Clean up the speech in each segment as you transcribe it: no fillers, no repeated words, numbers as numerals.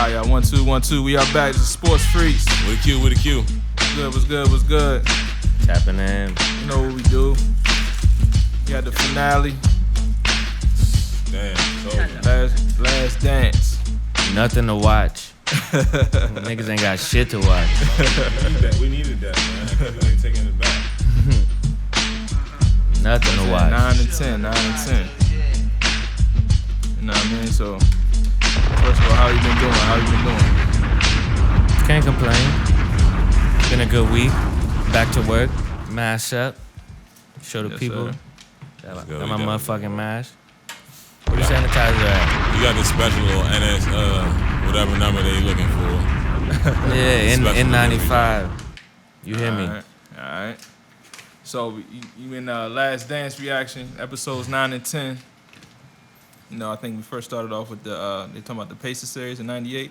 Alright, y'all. 1 2 1 2. We are back. This is SportsFreqs. With a Q. What's good? Tapping in. You know what we do. We had the finale. Damn, it's over. Last dance. Nothing to watch. Niggas ain't got shit to watch. We needed that, man. I can't believe taking it back. Nothing to watch. 9 and 10. You know what I mean? So, first of all, how you been doing? Can't complain. Been a good week. Back to work. Mash up. Show the Yes, people. sir. Got my motherfucking mash. Where the sanitizer at? You got the special little NS, whatever number they looking for. Yeah, Special N95. You hear me? Alright. So, you in Last Dance reaction, episodes 9 and 10. You know, I think we first started off with they talking about the Pacers series in 98.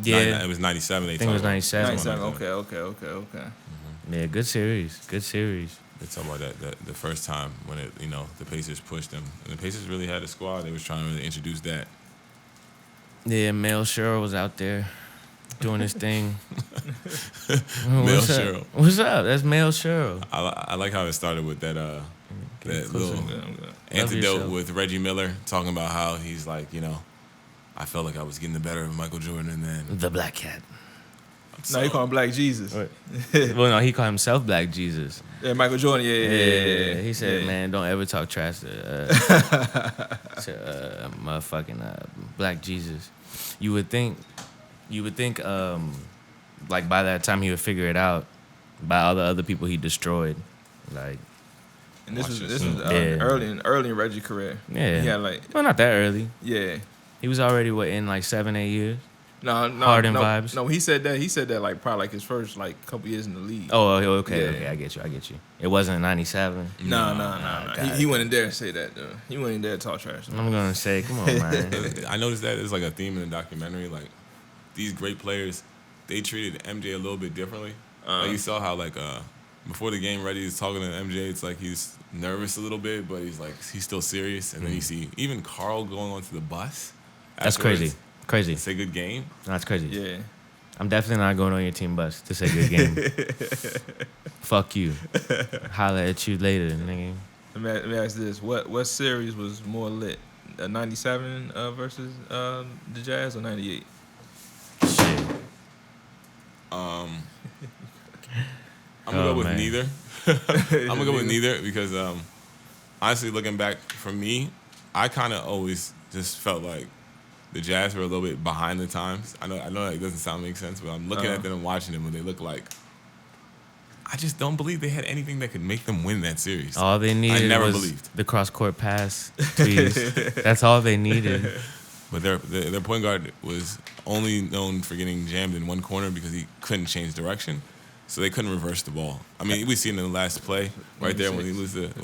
Yeah. It was 97. I think it was 97. 97, okay. Mm-hmm. Yeah, good series. They're talking about that the first time when the Pacers pushed them. And the Pacers really had a squad. They was trying to really introduce that. Yeah, Mel Cheryl was out there doing his thing. Mel Cheryl. What's up? That's Mel Cheryl. I like how it started with that little I'm good. antidote with Reggie Miller talking about how he's like, I felt like I was getting the better of Michael Jordan and then The Black Cat. No, he call him Black Jesus. Well, no, he called himself Black Jesus. Yeah, Michael Jordan. Yeah. He said, "Man, don't ever talk trash to motherfucking Black Jesus." You would think, like by that time he would figure it out. By all the other people he destroyed, like. And this was Yeah. early in Reggie's career. Yeah. He had like, Well, not that early. yeah. He was already in like 7-8 years. No, Harden vibes. No, he said that like probably like his first like couple years in the league. Oh, okay, Yeah. okay, I get you. It wasn't 97. No. He wouldn't dare say that though. He wouldn't dare talk trash. I'm gonna say, come on, man. I noticed that there's like a theme in the documentary. Like these great players, they treated MJ a little bit differently. Like you saw how like before the game, Reggie is talking to MJ. It's like he's nervous a little bit, but he's still serious. And then you see even Carl going onto the bus. That's afterwards crazy. to say good game. That's crazy. Yeah. I'm definitely not going on your team bus to say good game. Fuck you. Holla at you later, nigga. Let me ask this: What series was more lit? 97 versus the Jazz or 98? Shit. I'm gonna go with man. neither. I'm gonna go with neither because honestly, looking back for me, I kind of always just felt like the Jazz were a little bit behind the times. I know that doesn't make sense, but I'm looking at them and watching them, and they look like I just don't believe they had anything that could make them win that series. All they needed was believed. the cross-court pass. Tweeze. That's all they needed. But their point guard was only known for getting jammed in one corner because he couldn't change direction. So they couldn't reverse the ball. I mean, we seen in the last play right there when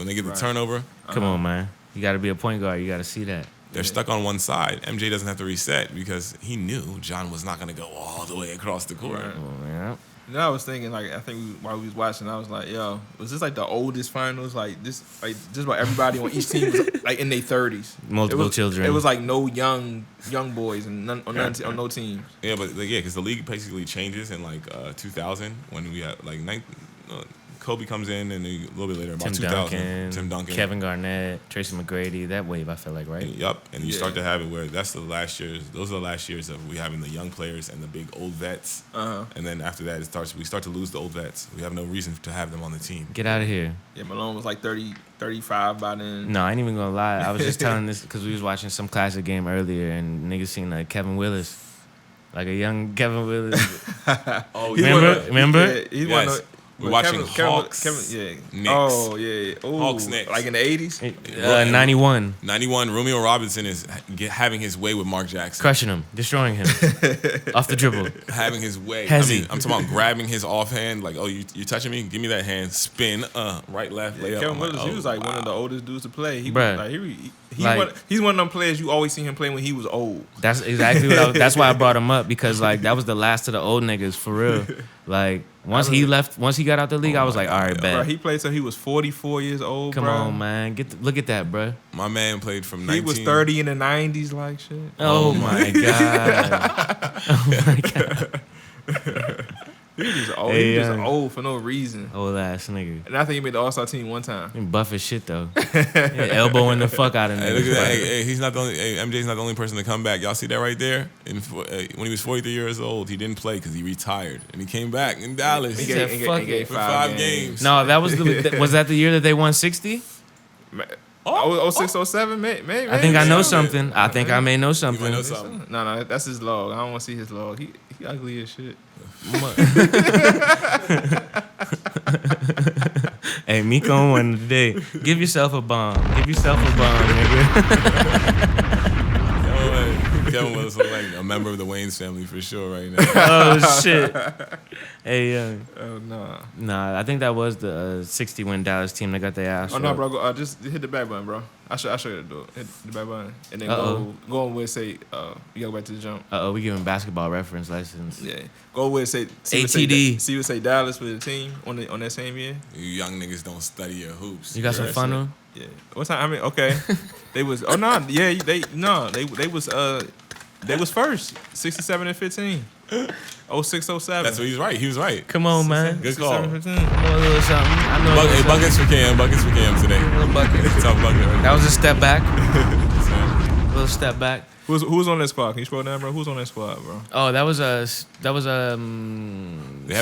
they get the turnover. Come on, man. You got to be a point guard. You got to see that. They're stuck on one side. MJ doesn't have to reset because he knew John was not going to go all the way across the court. Right. Oh, yeah. Then I was thinking, like, I think while we was watching, I was like, yo, was this like the oldest finals? Like this, like just about everybody on each team was like in their 30s. Multiple children. It was like no young boys and none on no teams. Yeah, but because the league basically changes in like 2000 when we had like Kobe comes in, and then a little bit later, about 2000, Tim Duncan, Kevin Garnett, Tracy McGrady, that wave, I feel like, right? And you start to have it where those are the last years of we having the young players and the big old vets. And then after that, we start to lose the old vets. We have no reason to have them on the team. Get out of here. Yeah, Malone was like 30, 35 by then. No, I ain't even gonna lie. I was just telling this because we was watching some classic game earlier, and niggas seen like Kevin Willis, like a young Kevin Willis. Oh, remember? Yeah, he's yes. one of We're watching Hawks. Knicks. Oh, yeah. Ooh, Hawks, Knicks. Like in the 80s? 91. 91, Romeo Robinson is having his way with Mark Jackson. Crushing him. Destroying him. Off the dribble. Having his way. Hezzy. I'm talking about grabbing his offhand, like, oh, you touching me? Give me that hand. Spin, right, left, layup. Kevin Willis, he was like one of the oldest dudes to play. He He's one of them players you always see him play when he was old. That's exactly what that's why I brought him up, because like that was the last of the old niggas for real. Like once he got out the league, I was like, all right, bet. Bro, he played till he was 44 years old. Come bro. on, man, look at that, bro. My man played from 19. He was 30 in the 90s, like shit. Oh my god. Oh my god. He was just old. Hey, he was just old for no reason. Old ass nigga. And I think he made the All-Star team one time. He buff as shit though. Elbowing the fuck out of Hey, niggas. look at that. Hey, he's not the only. Hey, MJ's not the only person to come back. Y'all see that right there? When he was 43 years old, he didn't play because he retired, and he came back in Dallas. He said, "Fuck it." For 5 games. No, that was was that the year that they won 60? Oh, 06, 07, maybe. I think I know something. I think I may know You something. might know something. No, that's his log. I don't want to see his log. He ugly as shit. Hey, Mique on one today. Give yourself a bomb. Give yourself a bomb, nigga. Kevin was like a member of the Wayne's family for sure right now. Oh shit. Hey, Oh no. nah, I think that was the 60 win Dallas team that got their ass. Oh no, whooped. bro. Just hit the back button, bro. I'll show you how to do it. Hit the back button, and then go on with say you go back to the jump. We giving basketball reference lessons. Yeah. Go with say ATD. See what say Dallas for the team on that same year. You young niggas don't study your hoops. You got some fun on? Yeah. What time? I mean, okay. They was they was first 67 and 15. 06, 07. That's what he's right. He was right. Come on, man. Good call. 67, 15. I know a little something. I know a little something. Buckets for Cam. Buckets for Cam today. A little bucket. Tough bucket. Right That was a step back. A little step back. Who was on that squad? Can you scroll down, bro? Who's on that squad, bro? Oh, that was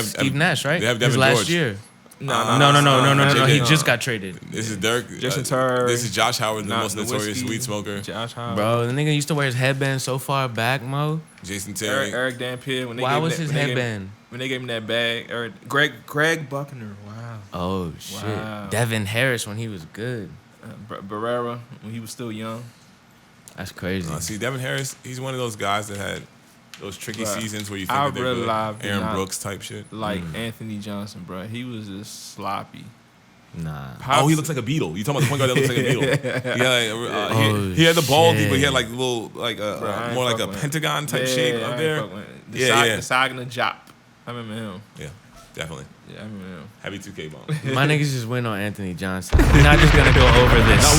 Steve Nash, right? They have His Devin last George. year. No. He just got traded. This is Dirk. Jason Terry. This is Josh Howard, the most the notorious whiskey. weed smoker. Josh Howard. Bro, the nigga used to wear his headband so far back, Mo. Jason Terry. Eric Dampier. Why was his headband? When they gave him that bag. Greg Buckner. Wow. Oh, shit. Wow. Devin Harris when he was good. Barrera when he was still young. That's crazy. See, Devin Harris, he's one of those guys that had those tricky Bruh, seasons where you think I that they're really good. live did Aaron not Brooks type shit. Like Anthony Johnson, bro. He was just sloppy. Nah. Oh, he looks like a beetle. You talking about the point guard that looks like a beetle? He had the bald, but he had like little, like Bro, more like a pentagon type shape up there. The Saginaw Jop. I remember him. Yeah, definitely. Yeah, I remember him. Happy 2K bomb. My niggas just went on Anthony Johnson. We're not just gonna go over this.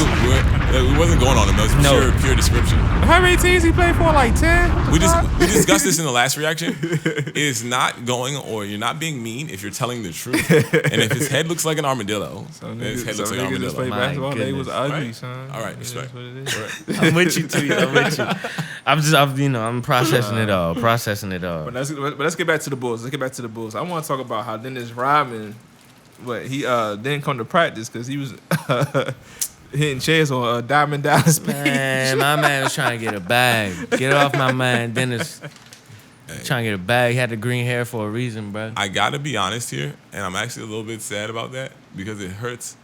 No, we wasn't going on him. That was pure description. How many teams he played for? Like 10? We discussed this in the last reaction. It is not going, or you're not being mean if you're telling the truth. And if his head looks like an armadillo, then his head looks like an Niggas just play armadillo. basketball. They was goodness. ugly, Right. son. All right, It respect. is what it is. Right. I'm with you too. I'm with you. I'm processing it all. Processing it all. But let's get back to the Bulls. I want to talk about how Dennis Rodman, he didn't come to practice because he was hitting chairs on Diamond Dallas Page. Man, my man was trying to get a bag. Get off my man, Dennis. Trying to get a bag. He had the green hair for a reason, bro. I gotta be honest here, and I'm actually a little bit sad about that because it hurts.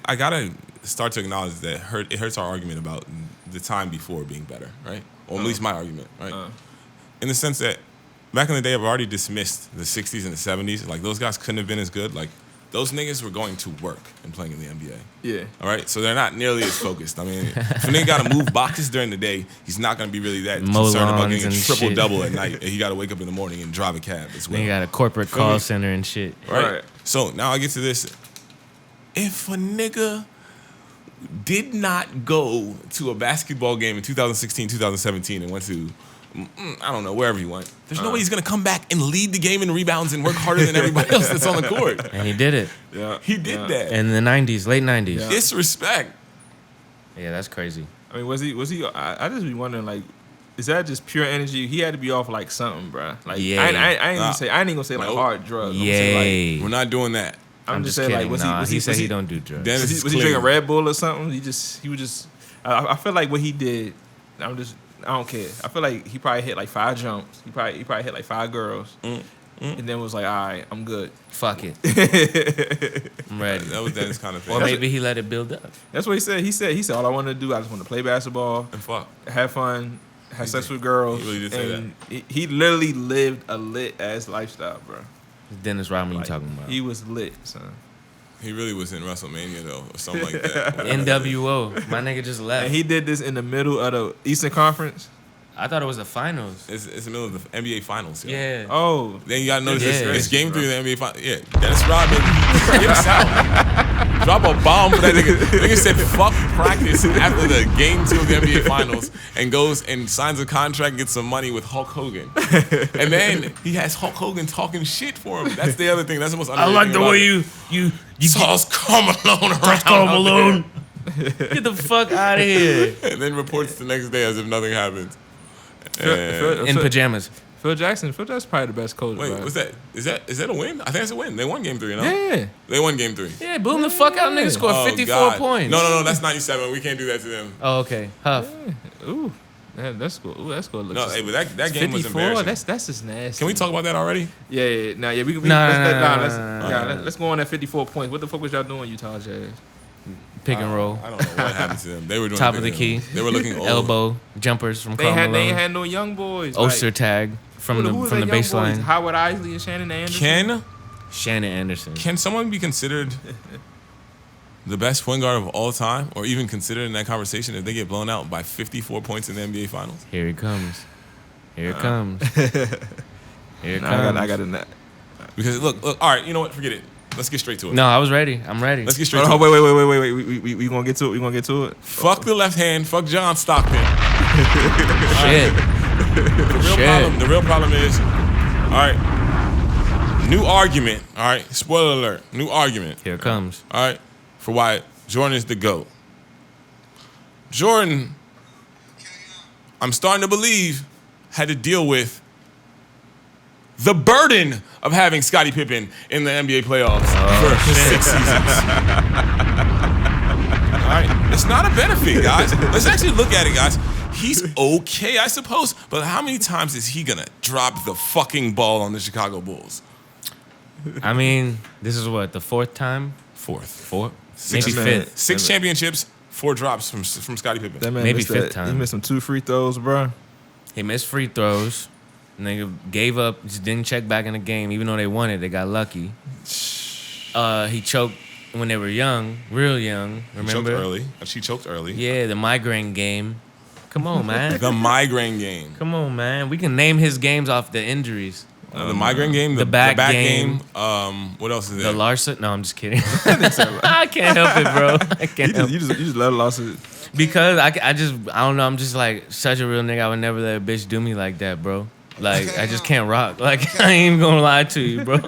I gotta start to acknowledge that it hurts our argument about the time before being better, right? Or at least my argument, right? In the sense that back in the day, I've already dismissed the 60s and the 70s. Like, those guys couldn't have been as good. Like, those niggas were going to work and playing in the NBA. Yeah. All right? So they're not nearly as focused. I mean, if a nigga got to move boxes during the day, he's not going to be really that concerned about getting a triple-double at night. And he got to wake up in the morning and drive a cab as well. Then you got a corporate call center and shit. Right? So now I get to this. If a nigga did not go to a basketball game in 2016, 2017 and went to, I don't know, wherever he went, there's no way he's going to come back and lead the game in rebounds and work harder than everybody else that's on the court. And he did it. Yeah. He did that. In the 90s, late 90s. Yeah. Disrespect. Yeah, that's crazy. I mean, was he? I just be wondering, like, is that just pure energy? He had to be off like something, bro. Like, Yeah. I ain't gonna say like hard drugs. Yay. We're not doing that. I'm just saying, kidding. like, was he he said he don't do drugs. Dennis was he drinking Red Bull or something? He was just. I feel like what he did. I don't care. I feel like he probably hit like 5 jumps. He probably hit like 5 girls, and then was like, all right, I'm good. Fuck it. I'm ready. That was Dennis kind of thing. Or maybe he let it build up. That's what he said. He said all I want to do, I just want to play basketball, And fuck. have fun, have sex with girls. He really did say and he literally lived a lit ass lifestyle, bro. Dennis Rodman, Like, you talking about? He was lit, son. He really was in WrestleMania though, or something like that. NWO. My nigga just left. And he did this in the middle of the Eastern Conference. I thought it was the finals. It's the middle of the NBA Finals. Yo. Yeah. Oh. Then you gotta notice Yeah. it's game 3 of the NBA Finals. Yeah, Dennis Rodman, get us out. Drop a bomb for that nigga. Nigga said fuck practice after the game 2 of the NBA Finals and goes and signs a contract and gets some money with Hulk Hogan. And then he has Hulk Hogan talking shit for him. That's the other thing. That's the most I underrated like thing the about way it. you Sauce Carmelo around. Carmelo. Get the fuck out of here. And then reports the next day as if nothing happened. In pajamas. Phil Jackson probably the best coach. Wait, bro. what's that? Is that a win? I think that's a win. They won game 3, no? Yeah. They won game 3. Yeah, boom the fuck out. Nigga scored 54 God. points. No, that's 97. We can't do that to them. Oh, okay. Huff. Ooh. That's cool. Ooh, that's cool. No, hey, but that game was 54. embarrassing. That's just nasty. Can we talk about that already? Yeah. Nah, yeah. We let's go on that 54 points. What the fuck was y'all doing, Utah Jazz? Pick and roll. I don't know what happened to them. They were doing Top of the pick key. and roll. They were looking old. Elbow jumpers from They Carmelo. ain't had no young boys. Oster tag from the baseline. Howard Isley and Shannon Anderson. Shannon Anderson. Can someone be considered the best point guard of all time, or even considered in that conversation if they get blown out by 54 points in the NBA Finals? Here it comes. Here it comes. Here it comes. I got a net. Because look. All right, you know what? Forget it. Let's get straight to it. No, I was ready. I'm ready. Let's get straight to Oh, it. wait. We gonna get to it. We gonna get to it. Fuck the left hand. Fuck John Stockton. Shit. The real problem is, all right, new argument. All right, spoiler alert. New argument. Here it comes. All right, for why Jordan is the GOAT. Jordan, I'm starting to believe, had to deal with the burden of having Scottie Pippen in the NBA playoffs for 6 seasons. All right, it's not a benefit, guys. Let's actually look at it, guys. He's okay, I suppose, but how many times is he gonna drop the fucking ball on the Chicago Bulls? I mean, this is what, the fourth time? Fourth. Maybe fifth. 6 championships, 4 drops from Scottie Pippen. That man Maybe missed fifth time. He missed some 2 free throws, bro. He missed free throws. Nigga gave up, just didn't check back in the game. Even though they won it, they got lucky. He choked when they were young, real young. Remember? She choked early. Yeah, the migraine game. Come on, man. The migraine game. Come on, man. We can name his games off the injuries. The migraine game, the back game. What else is there? The Larson. No, I'm just kidding. I can't help it, bro. I can't help it. You just let Lawson. Because I don't know. I'm just like such a real nigga. I would never let a bitch do me like that, bro. Like I just can't rock. Like I ain't even gonna lie to you, bro.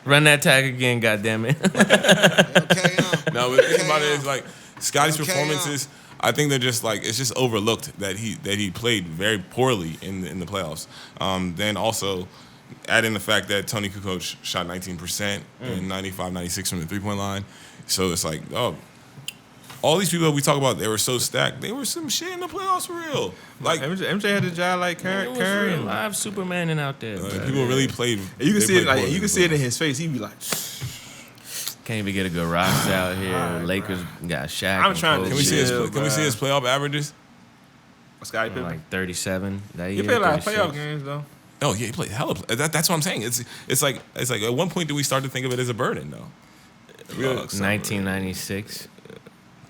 Run that tag again, goddammit. No, but the thing about it is like Scottie's performances. I think they're just like it's just overlooked that he played very poorly in the playoffs. Then also add in the fact that Tony Kukoc shot 19% and 95, 96 from the 3-point line. So it's like, oh, all these people that we talk about, they were so stacked. They were some shit in the playoffs for real. Like MJ had a job like Curry. Live Superman out there. people really played. You can see it poorly you can see it in his face. He be like, Can't even get a good roster out here. Lakers got Shaq. I'm trying to Can we see his playoff averages? Scottie Pippen. Like 37 that year. He played a lot of 36. playoff games though. Oh yeah, he played hella. That's what I'm saying. It's like at one point do we start to think of it as a burden though? 1996.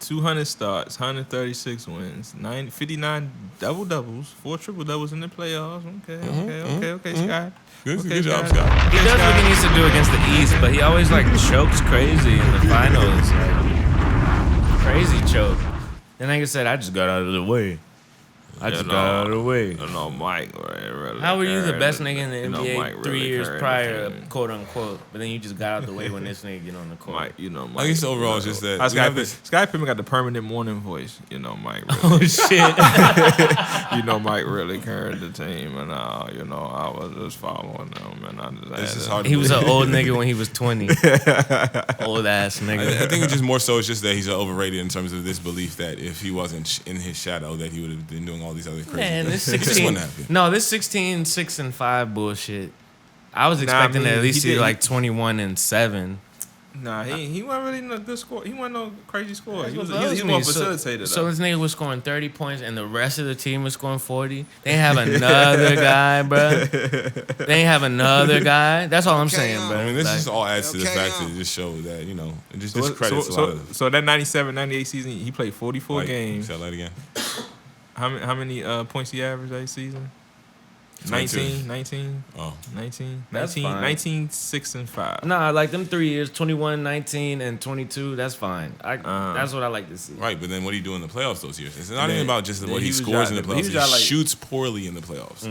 200 starts, 136 wins, 59 double doubles, 4 triple doubles in the playoffs. Okay, Scott. Good job, Scott. He does what he needs to do against the East, but he always like chokes crazy in the finals. Like, crazy choke. And like I said, I just got out of the way. Got out of the way. No, Mike. Really How were you the best nigga in the NBA Mike 3 really years carried prior, the team. quote unquote? But then you just got out the way when this nigga get on the court. Mike, Mike. I guess overall it's just that we have this. Scottie Pippen got the permanent morning voice. Mike. Really, Oh shit! Mike really carried the team, and I was just following them, and This is hard. He was an old nigga when he was 20. Old ass nigga. I think it's just more so. It's just that he's overrated in terms of this belief that if he wasn't in his shadow, that he would have been doing all these other crazy Man, things. this It just 16. wouldn't happen. No, this 16, 6 and 5 bullshit. I was expecting to at least see like 21 and 7. Nah, he wasn't really no good score. He wasn't no crazy score. He was more So facilitator. this nigga was scoring 30 points and the rest of the team was scoring 40. They ain't have another guy, bro. They ain't have another guy. That's all I'm saying, bro. I mean, this just all adds to the fact that it just shows that, you know, it just discredits a lot of. So that 97-98 season, he played 44 games. Say that again. How many points he averaged that season? 19. Oh. 19. That's 19, fine. 19, 6 and 5. Nah, like them 3 years, 21, 19, and 22, that's fine. That's what I like to see. Right, but then what do you do in the playoffs those years? It's not even about just what he scores shot, in the playoffs. He like, shoots poorly in the playoffs.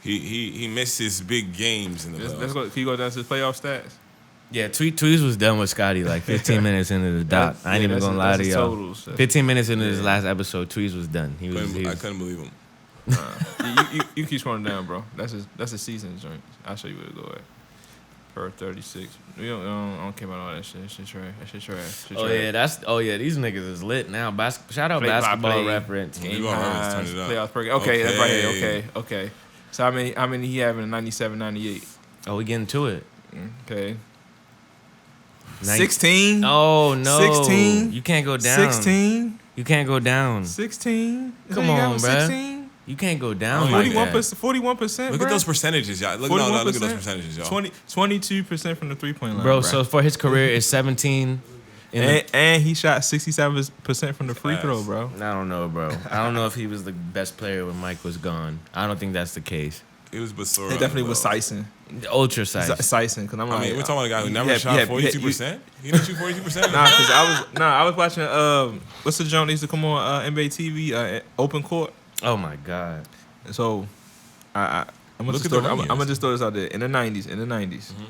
He misses big games in the playoffs. Can you go down to his playoff stats? Yeah, Tweeze was done with Scottie like 15 minutes into the dot. I ain't even gonna lie to y'all. Totals. 15 minutes into his last episode, Tweeze was done. I couldn't believe him. You keep scrolling down, bro. That's his season joint. I'll show you where to go at. Per 36. I don't care about all that shit. That shit trash. Yeah, these niggas is lit now. Shout out Basketball Reference. Game highs, playoffs per game. Okay, that's right here. Okay. So how many he having in 97, 98? Oh, we getting to it. Okay. 16. Oh no. 16. You can't go down. 16. You can't go down. 16. Come on, bro. 16. You can't go down. 41%. Look at those percentages, y'all. Look at those percentages, y'all. 22% from the 3-point line. Bro, so for his career is 17. And he shot 67% from the free throw, bro. I don't know, bro. I don't know if he was the best player when Mique was gone. I don't think that's the case. It was Basura. It definitely was Sison. Ultra Sison. Sison, because I'm like, we're talking about a guy who never shot 42%. He didn't shoot 42%. Nah, because I was watching what's the joint that used to come on NBA TV, Open Court. Oh my God. So I'm gonna just throw this out there. In the 90s. Mm-hmm.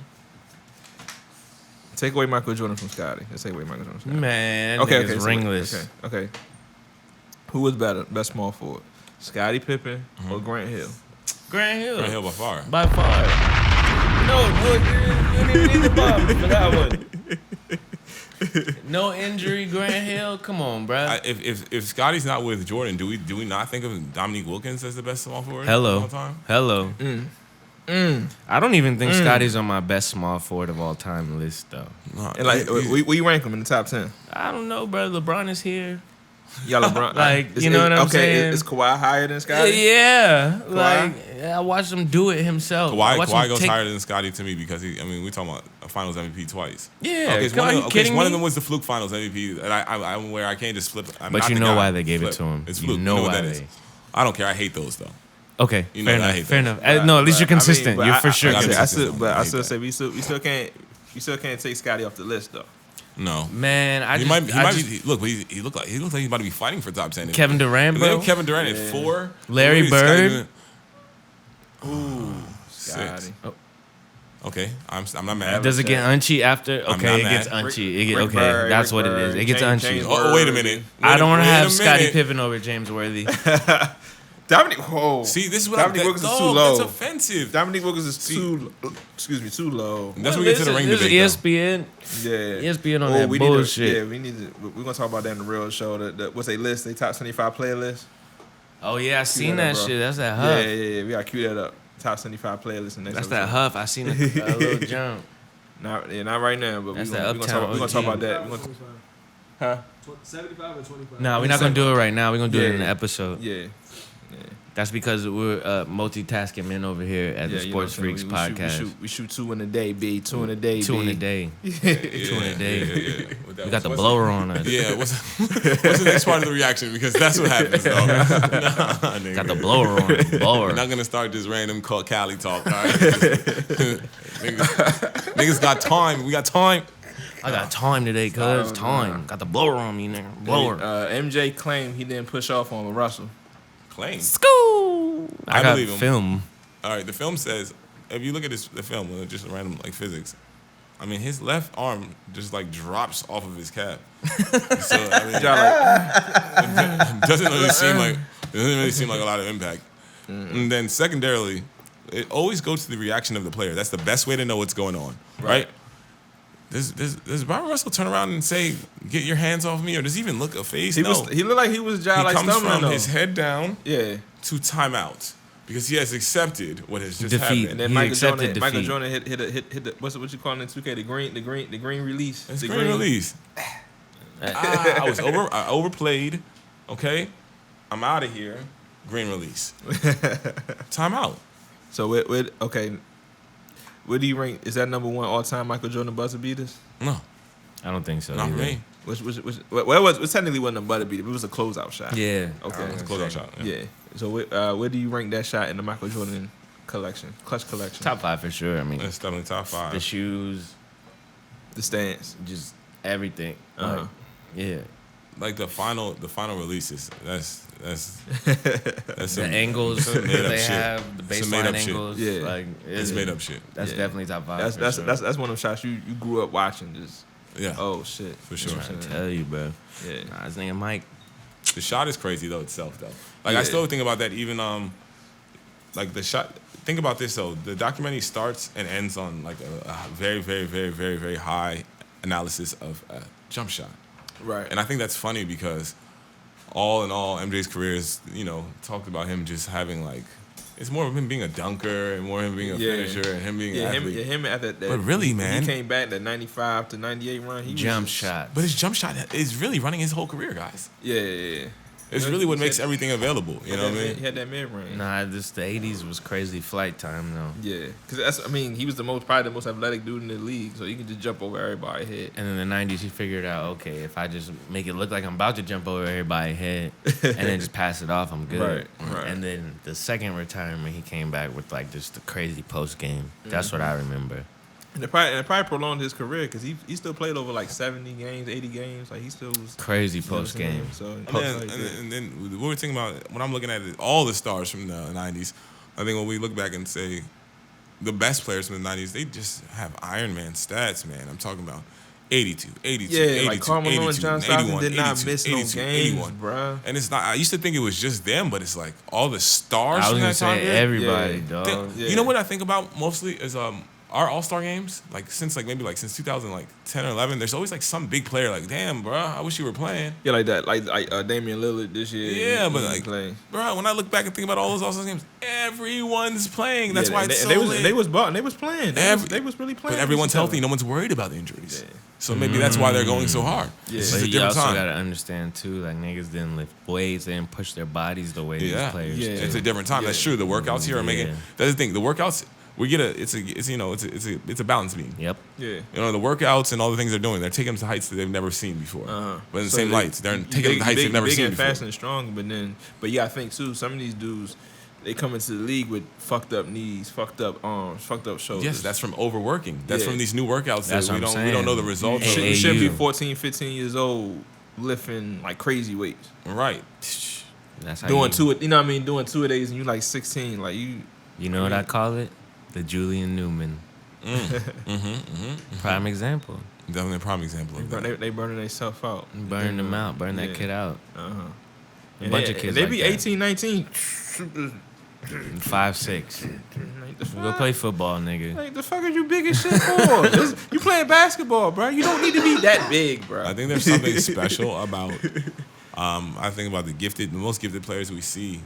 Take away Michael Jordan from Scottie. Let's take away Michael Jordan from Scottie. Man, okay, ringless. Okay. Who was better? Best small forward? Scottie Pippen or Grant Hill? Grant Hill. Grant Hill by far. By far. No, you didn't need the bomb for that one. No injury, Grant Hill. Come on, bro. If Scottie's not with Jordan, do we not think of Dominique Wilkins as the best small forward? Hello. Of all time? Hello. I don't even think Scottie's on my best small forward of all time list though. No, and like we rank him in the top 10. I don't know, bro. LeBron is here. Yeah, LeBron. Like, you know what I'm saying? Is Kawhi higher than Scottie? Yeah. Kawhi? Like, I watched him do it himself. Kawhi goes higher than Scottie to me because we're talking about a Finals MVP twice. Yeah. One of them was the fluke Finals MVP, and I'm where I can't just flip. But you know why they gave it to him. It's fluke. You know why that is. I don't care. I hate those though. Okay, fair enough. No, at least you're consistent. You're for sure consistent. I still say we still can't take Scottie off the list though. No, man. He might be. Look, he looks like he's about to be fighting for top 10. Kevin Durant, bro. Kevin Durant at 4. Larry Bird. Ooh, Scottie. Oh. Okay, I'm not mad. Does it get unchy after? Okay, it gets unchy. Okay, that's what it is. It gets unchy. Oh, wait a minute. I don't have Scottie Pippen over James Worthy. Dominique, whoa. See, this is what Dominique Wilkins is too low. That's offensive. Dominique Wilkins is too low. That's when we get to the ring debate. ESPN. Yeah. ESPN on that bullshit. We're gonna talk about that in the real show. What's they list? They top 25 player list. Oh yeah, I seen that shit. That's that Huff. Yeah. We gotta cue that up. Top 75 player list. That's that Huff. I seen a little jump. Not right now, but we're gonna talk about that. 75 or 25? No, we're not gonna do it right now. We're gonna do it in the episode. Yeah. That's because we're multitasking men over here at the SportsFreqs podcast. We shoot 2 in a day, B. 2 in a day, B. 2 in a day. 2 in a day. Yeah. We got the blower on us. Yeah. What's the next part of the reaction? Because that's what happens, though. Got the blower on. We're not gonna start just random Cali talk. All right? niggas got time. We got time. I got time today, cuz. Time. Got the blower on me, nigga. Blower. MJ claimed he didn't push off on Russell. Claim. School. I got believe him. Film. All right, the film says, if you look at the film, just random like physics, his left arm just like drops off of his cap. So it doesn't really seem like a lot of impact. And then secondarily, it always goes to the reaction of the player. That's the best way to know what's going on, right? Does Byron Russell turn around and say, "Get your hands off me," or does he even look a face? He looked like he was He comes from though. his head down to timeout because he has accepted what has just Defeat. happened. And then He Michael accepted Jordan defeat. hit the what you call it in 2K, the green release. It's the green release. I overplayed. Okay, I'm out of here. Green release. Timeout. So okay, where do you rank? Is that number 1 all time Michael Jordan buzzer beaters? No, I don't think so. not either. me. Well, it technically wasn't a buzzer beater. It was a closeout shot. Yeah. Okay. It's a closeout shot. Yeah. So where do you rank that shot in the Michael Jordan collection, clutch collection? Top 5 for sure. I mean, It's definitely top 5. the shoes, The stance. just everything. Uh-huh. Yeah. Like the final releases. That's The some angles some made up they shit. have, the Some made baseline up shit. angles. Yeah. Like, It's made up shit. That's Yeah. definitely top 5. That's one of them shots you grew up watching. Just Yeah, oh shit, for sure. I'm trying to tell you, bro. Yeah. Nah, this nigga Mike. The shot is crazy though itself though. Like Yeah. I still think about that even like the shot. Think about this though. The documentary starts and ends on like a very, very, very, very, very high analysis of a jump shot. Right. And I think that's funny because all in all, MJ's career is, talked about him just having like, it's more of him being a dunker and more of him being a finisher and him being an athlete. him at that. But really, man. He came back that 95 to 98 run. He Jump was just, shot. But his jump shot is really running his whole career, guys. Yeah. It's really what makes everything available. You know what I mean? He had that mid range. Nah, the 80s was crazy flight time, though. Yeah, because he was probably the most athletic dude in the league, so he could just jump over everybody's head. And in the 90s, he figured out, okay, if I just make it look like I'm about to jump over everybody's head and then just pass it off, I'm good. Right. And then the second retirement, he came back with like just the crazy post game. That's what I remember. And it probably prolonged his career because he still played over like 70 games, 80 games. Like he still was Crazy post game. So And then we were thinking about, when I'm looking at it, all the stars from the 90s, I think when we look back and say the best players from the 90s, they just have Iron Man stats, man. I'm talking about 82, 82, like Carmelo and John Stockton 81, did not 82, miss no 82, games, 81. bro. And it's not, I used to think it was just them, but it's like all the stars I from was that gonna time say period. everybody, Yeah. dog. Yeah. You know what I think about mostly is our All-Star games, since 2010 or 11, there's always like some big player like, damn, bro, I wish you were playing. Yeah, like that, like Damian Lillard this year. Yeah, he but didn't like, play. bro, when I look back and think about all those All-Star games, everyone's playing. That's why it's so lit. They was playing. They was really playing. But everyone's healthy. No one's worried about injuries. Yeah. So maybe that's why they're going so hard. Yeah. It's But just a you different also time. gotta understand too, like niggas didn't lift weights, they didn't push their bodies the way these players Yeah. do. It's a different time. Yeah. That's true. The workouts here are making. Yeah. That's the thing. The workouts it's a balance beam. Yep. Yeah. The workouts and all the things they're doing, they're taking them to heights that they've never seen before. But in the So same lights, they're taking them to heights they've never big seen and before. fast and strong, but yeah, I think too, some of these dudes, they come into the league with fucked up knees, fucked up arms, fucked up shoulders. Yes, that's from overworking. That's Yeah. from these new workouts That's that we what I'm don't know the saying. results. You Hey, should be you. 14, 15 years old lifting like crazy weights. Right. That's how Doing you, doing 2 a days and you like 16. Like you know what I call it? The Julian Newman. Prime example. Definitely a prime example of that. they burning themselves out. Burn them out. Burn that kid out. A bunch of kids They like be that. 18, 19. 5'6". Like, the Go fuck? play football, nigga. Like the fuck are you big as shit for? You playing basketball, bro. You don't need to be that big, bro. I think there's something special about. I think about the most gifted players we see.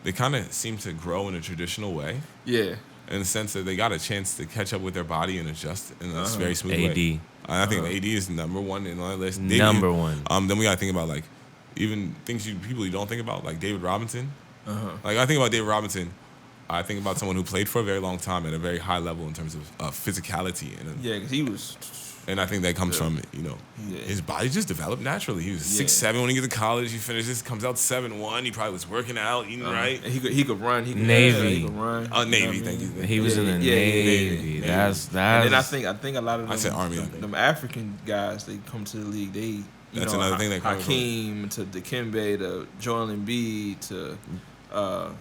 They kind of seem to grow in a traditional way, Yeah. in the sense that they got a chance to catch up with their body and adjust in a very smooth AD. way. And I think AD is number one in my list. Number one. Then we gotta think about like even things people you don't think about, like David Robinson. Like I think about David Robinson. I think about someone who played for a very long time at a very high level in terms of physicality, Yeah, because he was. and I think that comes from his body just developed naturally. He was 6'7" when he gets to college. He finishes, comes out 7'1". He probably was working out, eating right. And he could run. He could, Navy. He could run. Navy, You know what I thank mean? you. He was in the Navy. That's. And then I think a lot of them, I said Army. them African guys, they come to the league. That's another thing that comes from- Hakeem to Dikembe to Joel Embiid to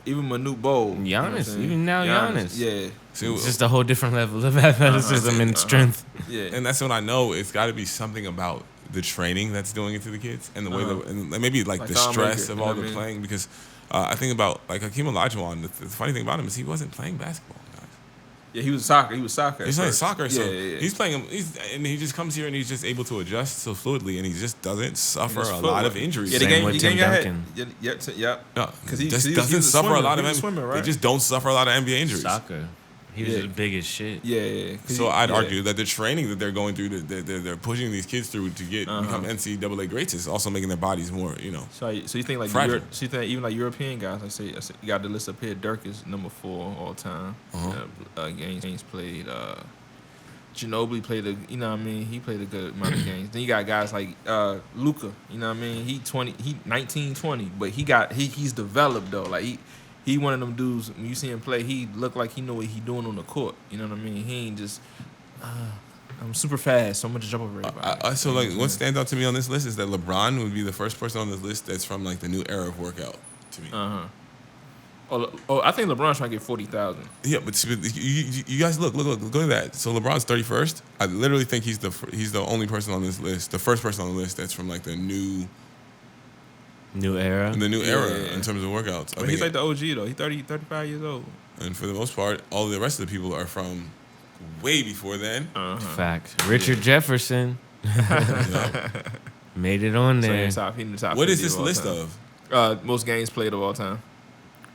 even Manute Bol. Giannis, You know what I'm saying? even now Giannis. Yeah. See, It's just a whole different level of athleticism and strength. Yeah. and that's when I know it's got to be something about the training that's doing it to the kids and the way that, and maybe like the Tom stress Baker, of you all know what the I mean? playing, because I think about like Hakeem Olajuwon. The funny thing about him is he wasn't playing basketball, guys. Yeah, he was soccer. He was soccer. He's playing soccer, so yeah. he's playing. And he just comes here and he's just able to adjust so fluidly, and he just doesn't suffer a lot of injuries. Yeah, Same with Tim Duncan. Yep. Because he just doesn't suffer a lot of swimmer, right? They just don't suffer a lot of NBA injuries. Soccer. He was the biggest shit. Yeah. So I'd argue that the training that they're going through, they're pushing these kids through to become NCAA greats, is also making their bodies more, So you think like fragile. so you think even like European guys? I say you got the list up here. Dirk is number 4 all time. Games played. Ginobili played he played a good amount of games. Then you got guys like Luka. You know what I mean? He 19, 20, but he's developed though. Like he one of them dudes. When you see him play, he look like he know what he doing on the court. You know what I mean? He ain't just. I'm super fast, so I'm gonna jump over everybody. So like, what stands out to me on this list is that LeBron would be the first person on this list that's from like the new era of workout to me. Oh, I think LeBron's trying to get 40,000. Yeah, but you guys look at that. So LeBron's 31st. I literally think he's the only person on this list, the first person on the list that's from like the new era. The new era in terms of workouts. But he's like the OG though. He's 35 years old. And for the most part, all the rest of the people are from way before then. Facts. Richard Jefferson made it on there. So he in the top what is this list of? Most games played of all time.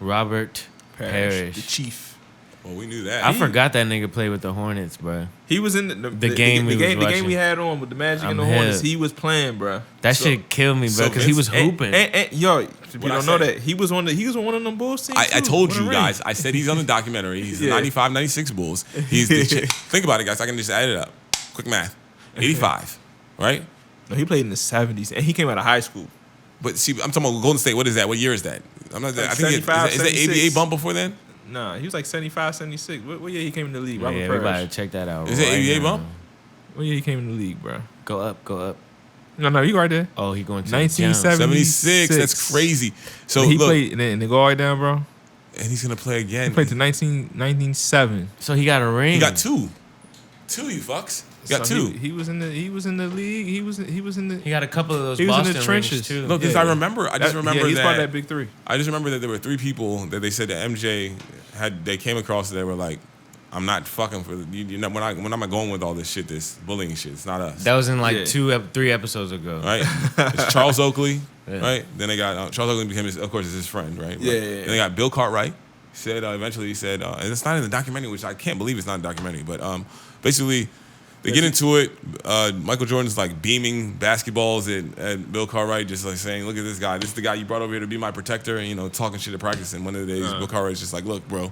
Robert Parrish. The Chief. Well, we knew that. I forgot that nigga played with the Hornets, bro. He was in the game we had on with the Magic and the Hornets. He was playing, bro. That shit killed me, bro, because he was hooping. And you don't know that he was on one of them Bulls teams. I told you guys. I said he's on the documentary. He's the 95, 96 Bulls. He's the think about it, guys. I can just add it up. Quick math. 85, right? No, he played in the 70s, and he came out of high school. But see, I'm talking about Golden State. What is that? What year is that? I'm not. Like I think is the ABA bump before then? Nah, he was like 75, 76. What year he came in the league? Robert Yeah, Parrish. we about to check that out. Is it ABA bump? What year he came in the league, bro? Go up. No, you right there. Oh, he going to 1976. That's crazy. So he look, played, and they go all the way down, bro. And he's gonna play again. He played to 1997. So he got a ring. He got two, you fucks. He got two. He was in the league. He was in the. He got a couple of those. He was Boston in the trenches rings too. Look, because I just remember he's that. part of that big three. I just remember that there were 3 people that they said that MJ they came across. They were like, I'm not fucking for you know when I'm going with all this shit, this bullying shit. It's not us. That was in like 3 episodes ago. Right. It's Charles Oakley. Right. Then they got Charles Oakley became of course his friend. Right. Yeah. Then they got Bill Cartwright. Said eventually he said, and it's not in the documentary, which I can't believe it's not in the documentary, but basically. They get into it. Michael Jordan's like beaming basketballs at Bill Cartwright, just like saying, "Look at this guy. This is the guy you brought over here to be my protector." And talking shit at practice. And one of the days, Bill Cartwright's just like, "Look, bro.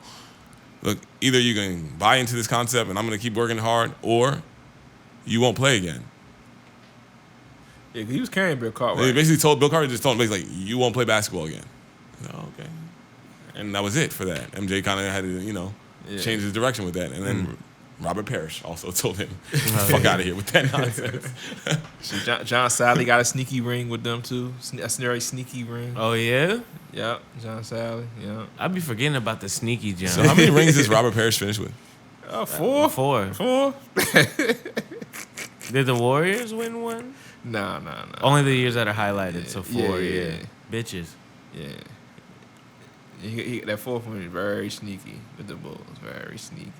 Look, either you can buy into this concept, and I'm gonna keep working hard, or you won't play again." Yeah, he was carrying Bill Cartwright. They basically told Bill Cartwright basically like, "You won't play basketball again." Oh, okay. And that was it for that. MJ kind of had to change his direction with that, and then. Robert Parrish also told him, fuck out of here with that nonsense. John Sally got a sneaky ring with them, too. A very sneaky ring. Oh, yeah? Yep, John Sally, yeah. I be forgetting about the sneaky John. So how many rings does Robert Parrish finish with? 4. 4. Did the Warriors win one? Nah. Only the years that are highlighted, so 4, yeah. Bitches. Yeah. That 4th one is very sneaky with the Bulls, very sneaky.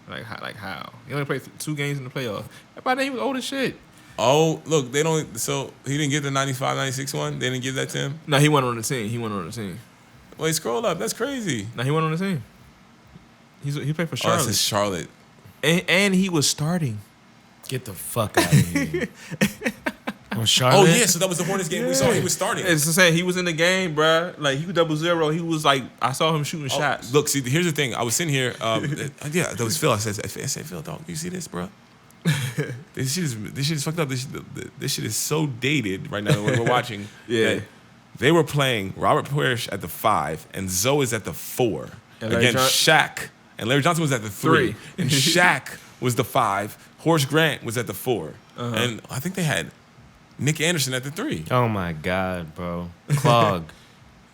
Like how? He only played 2 games in the playoffs. By then he was old as shit. Oh, look, they don't. So he didn't get the 95, 96 one. They didn't give that to him. No, he went on the team. Wait, scroll up. That's crazy. No, he went on the team. He played for Charlotte. Oh, this is Charlotte. And he was starting. Get the fuck out of here. On Charlotte? Oh yeah, so that was the Hornets game we saw. He was starting. It's the same. He was in the game, bruh. Like he was 0-0. He was like, I saw him shooting shots. Look, see, here's the thing. I was sitting here. That was Phil. I said, Phil, dog, you see this, bro? This shit is fucked up. This shit is so dated right now when we're watching. Yeah. They were playing Robert Parrish at the 5 and Zoe is at the 4 against Shaq, and Larry Johnson was at the 3 and Shaq was the 5. Horace Grant was at the 4, and I think they had Nick Anderson at the 3. Oh my God, bro. Clog.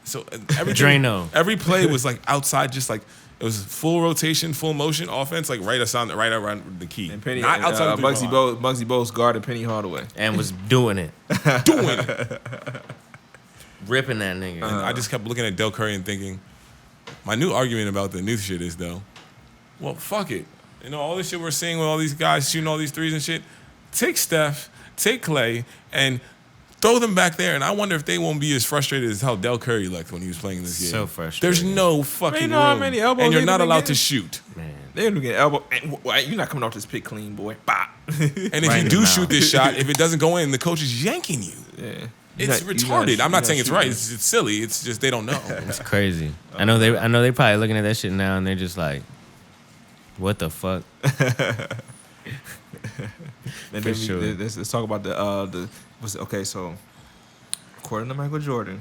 So Drano. Every play was like outside, just like it was full rotation, full motion offense, like right around the key. And Penny, not outside of the Bugsy Bowles guarded Penny Hardaway and was doing it, ripping that nigga. And I just kept looking at Del Curry and thinking, my new argument about the new shit is though, well, fuck it. You know, all this shit we're seeing with all these guys shooting all these threes and shit. Take Steph, take Clay, and throw them back there. And I wonder if they won't be as frustrated as how Del Curry looked when he was playing this game. So frustrated. There's no fucking room. How many elbows and you're not allowed getting? to shoot. Man. They're gonna get elbow. You're not coming off this pick clean, boy. Bah. And if you do shoot this shot, if it doesn't go in, the coach is yanking you. Yeah. It's retarded. I'm not saying it's right. It's silly. It's just they don't know. It's crazy. I know they probably looking at that shit now and they're just like, what the fuck? And For then sure. Let's talk about okay, so according to Michael Jordan,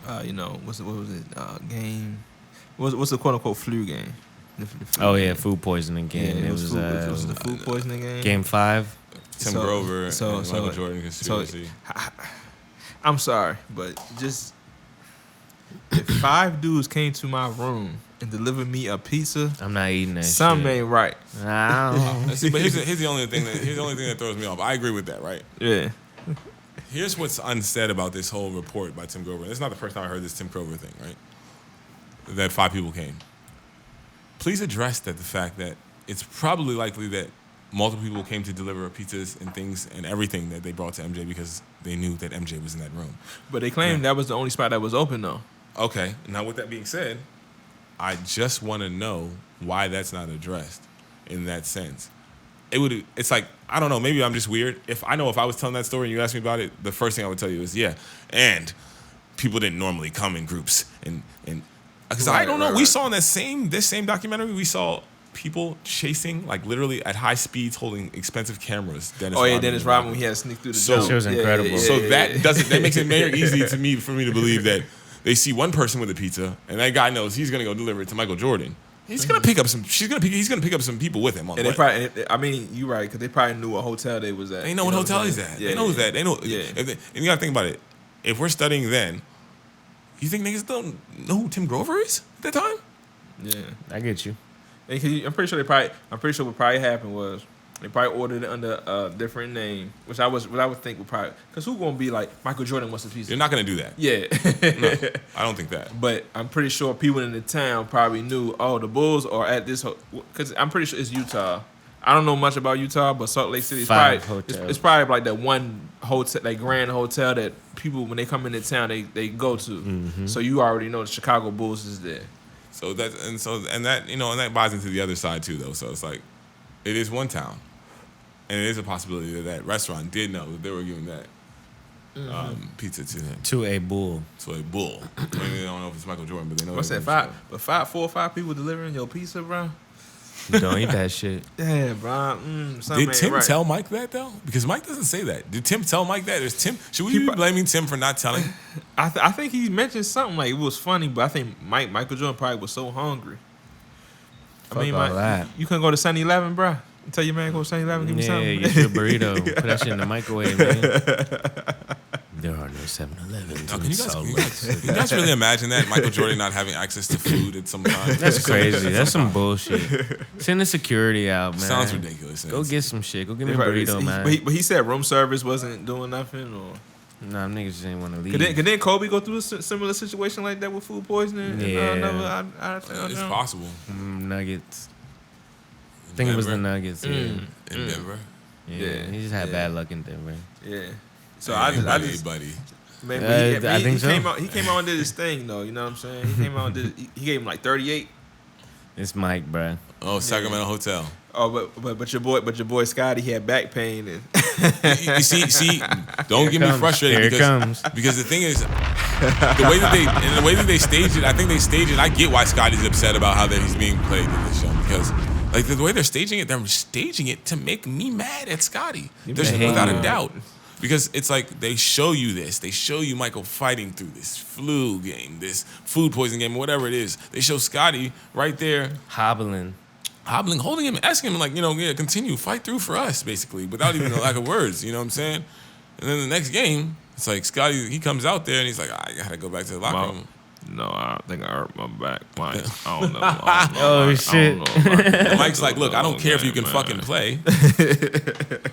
what was it? Game. What's the quote unquote flu game? The Oh yeah, food poisoning game. Yeah, it was the food poisoning game. Game 5. Tim Grover and Michael Jordan conspiracy. I'm sorry, but just if 5 dudes came to my room and delivered me a pizza, I'm not eating that. Something ain't right. See, but here's the only thing that throws me off. I agree with that, right? Yeah. Here's what's unsaid about this whole report by Tim Grover. It's not the first time I heard this Tim Grover thing, right? That 5 people came. Please address the fact that it's probably likely that multiple people came to deliver pizzas and things and everything that they brought to MJ because they knew that MJ was in that room. But they claimed that was the only spot that was open, though. Okay. Now, with that being said, I just want to know why that's not addressed in that sense. It's like, I don't know, maybe I'm just weird. If I was telling that story and you asked me about it, the first thing I would tell you is, and people didn't normally come in groups. And because I don't know, we saw in this same documentary, we saw people chasing, like literally at high speeds, holding expensive cameras. Dennis Rodman, he had to sneak through the That shit was incredible. That makes it very easy for me to believe that they see one person with a pizza and that guy knows he's gonna go deliver it to Michael Jordan. He's gonna pick up some. He's gonna pick up some people with him. They probably. I mean, you're right, because they probably knew what hotel they was at. They know what hotel he's at. They know that. They know. Yeah. And you gotta think about it. If we're studying then, you think niggas don't know who Tim Grover is at that time? Yeah, I get you. I'm pretty sure what probably happened was they probably ordered it under a different name, which I would think would probably, because who gonna be like Michael Jordan wants a piece? You're not gonna do that. Yeah, no, I don't think that. But I'm pretty sure people in the town probably knew. Oh, the Bulls are at this, because I'm pretty sure it's Utah. I don't know much about Utah, but Salt Lake City is it's probably like that one hotel, that grand hotel that people when they come into town they go to. Mm-hmm. So you already know the Chicago Bulls is there. So that buys into the other side too, though. So it's like, it is one town, and it is a possibility that restaurant did know that they were giving that pizza to him. To a bull. I mean, they don't know if it's Michael Jordan, but they know. What's that? 4 or 5 people delivering your pizza, bro? Don't eat that shit. Yeah, bro. Did Tim tell Mike that though? Because Mike doesn't say that. Did Tim tell Mike that? Should we be blaming Tim for not telling? I think he mentioned something like it was funny, but I think Michael Jordan probably was so hungry. Fuck all that. You couldn't go to 7-Eleven, bro. Tell your man go to 7-Eleven, give me something. Yeah, get your burrito. Put that shit in the microwave, man. There are no 7-Elevens. Can you guys really imagine that? Michael Jordan not having access to food at some time? That's crazy. That's some bullshit. Send the security out, man. Sounds ridiculous. Go get some shit. Go get me a burrito, man. But he said room service wasn't doing nothing, or nah, niggas just didn't want to leave. Could then Kobe go through a similar situation like that with food poisoning? Yeah. It's possible. Nuggets. I think it was the Nuggets. In Denver. Yeah, he just had bad luck in Denver. Yeah. So buddy. Man, I think so. He came out and did his thing, though. You know what I'm saying? He came out and he gave him like 38. It's Mike, bro. Oh, Sacramento Hotel. Oh, but your boy Scottie, he had back pain and. You see, don't get me frustrated because the thing is, the way that they stage it, I think they stage it. I get why Scottie's upset about how that he's being played in this show, because like the way they're staging it to make me mad at Scottie. There's without a doubt. Because it's like they show you this. They show you Michael fighting through this flu game, this food poisoning game, whatever it is. They show Scottie right there. Hobbling, holding him, asking him, like, continue, fight through for us, basically, without even a lack of words, you know what I'm saying? And then the next game, it's like Scottie, he comes out there and he's like, I got to go back to the locker room. No, I think I hurt my back. I don't know. Oh, shit. Mike's like, look, I don't care if you can fucking play.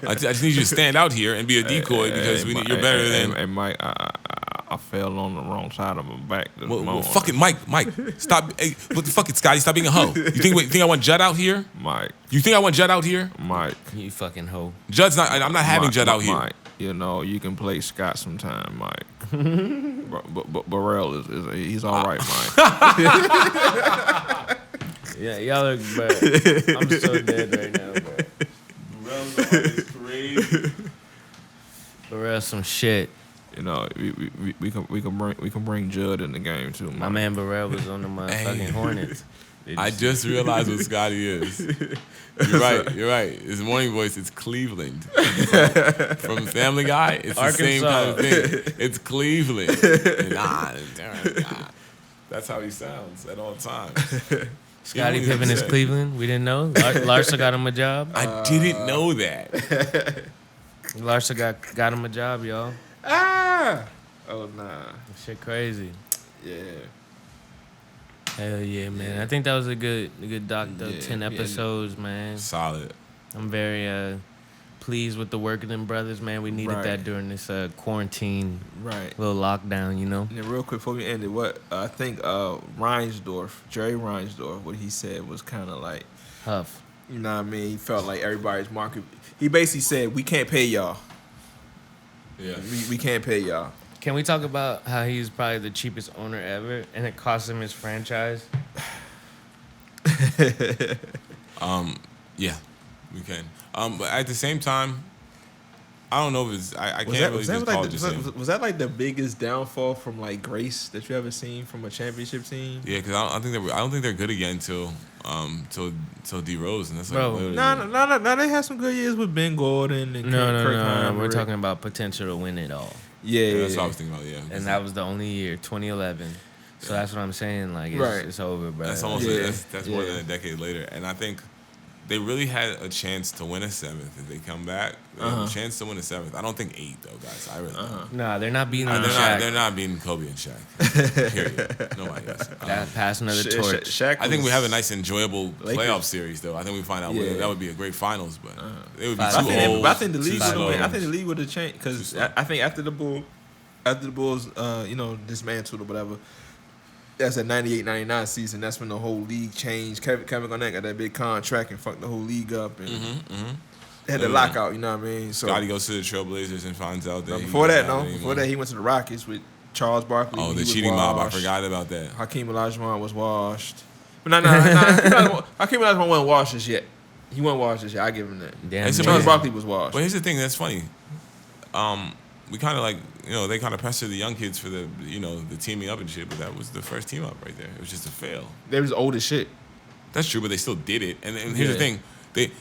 I just need you to stand out here and be a decoy because you're better than... Hey, Mike, I fell on the wrong side of my back. Well, fucking Mike, stop. Hey, what the fuck, Scottie? Stop being a hoe. You think I want Judd out here? Mike. You think I want Judd out here? Mike. You fucking hoe. Judd's not. I'm not having Judd out here. Mike. You know, you can play Scott sometime, Mike. but Burrell he's all right, Mike. Yeah, y'all are, bro. I'm so dead right now, bro. Burrell's always crazy. Burrell some shit. You know, we can bring Judd in the game too. My man Burrell was on the motherfucking Hornets. I just realized what Scottie is. You're right. His morning voice is Cleveland. From Family Guy, it's Arkansas. the same kind of thing. It's Cleveland. That's how he sounds at all times. Scottie Pippen is Cleveland. We didn't know. Larsa got him a job. I didn't know that. Larsa got him a job, y'all. Oh nah. Shit crazy. Yeah. Hell yeah, man. I think that was a good doc though. 10 episodes, man. Solid. I'm very pleased with the work of them brothers, man. We needed that during this quarantine, little lockdown, you know. And then real quick before we ended, what I think Jerry Reinsdorf, what he said was kind of like Huff. You know what I mean? He felt like everybody's market. He basically said, "We can't pay y'all. Yeah, we can't pay y'all." Can we talk about how he's probably the cheapest owner ever, and it cost him his franchise? Yeah, we can. But at the same time, I don't know if it's. I can't really just call it the same. Was that like the biggest downfall from like grace that you ever seen from a championship team? Yeah, because I don't think they're good again till D Rose, and that's like. Bro, no, they had some good years with Ben Gordon and No. We're talking about potential to win it all. Yeah, that's what I was thinking about. Yeah, and that was the only year, 2011. So that's what I'm saying. Like, it's over, bro. That's almost that's more than a decade later, and I think they really had a chance to win a seventh if they come back. They have a chance to win a seventh. I don't think 8 though, guys. I really don't. Nah, they're not beating Shaq. They're not beating Kobe and Shaq. Period. Nobody does. Pass another torch. Shaq I think we have a nice, enjoyable playoff series though. I think we find out that would be a great finals, but it would be too old. But I think the league would have changed because I think after the Bulls, dismantled or whatever. That's that 98-99 season. That's when the whole league changed. Kevin Garnett got that big contract and fucked the whole league up. And had the lockout, you know what I mean? So Scottie goes to the Trailblazers and finds out that before that, he went to the Rockets with Charles Barkley. Oh, the cheating mob. I forgot about that. Hakeem Olajuwon was washed. But Hakeem Olajuwon wasn't washed as yet. He wasn't washed as yet. I give him that. Damn, Charles Barkley was washed. But here's the thing that's funny. We kind of they kind of pressure the young kids for the teaming up and shit, but that was the first team up right there. It was just a fail. They was old as shit. That's true, but they still did it. And here's the thing, they,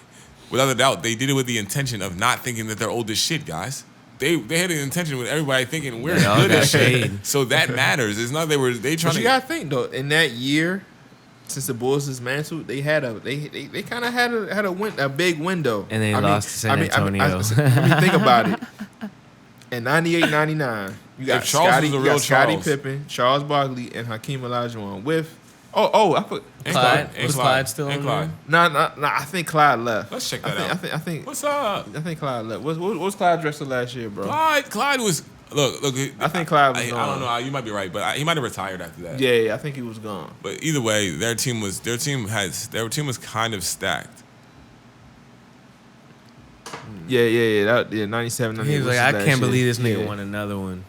without a doubt, they did it with the intention of not thinking that they're old as shit, guys. They had an intention with everybody thinking we're good as shit. So that matters. It's not they trying to. You gotta think though, in that year, since the Bulls dismantled, they had they kind of had a big window, and they lost to San Antonio. Think about it. In 98-99, you got Scottie Pippen, Charles Barkley, and Hakeem Olajuwon with I put Clyde. Was Clyde still on there? Nah. I think Clyde left. Let's check that out. I think. What's up? I think Clyde left. What's Clyde dressed to last year, bro? Clyde was look. I think Clyde was gone. I don't know. You might be right, but he might have retired after that. Yeah, I think he was gone. But either way, their team was kind of stacked. Yeah. 97. He was like, I can't believe this nigga won another one.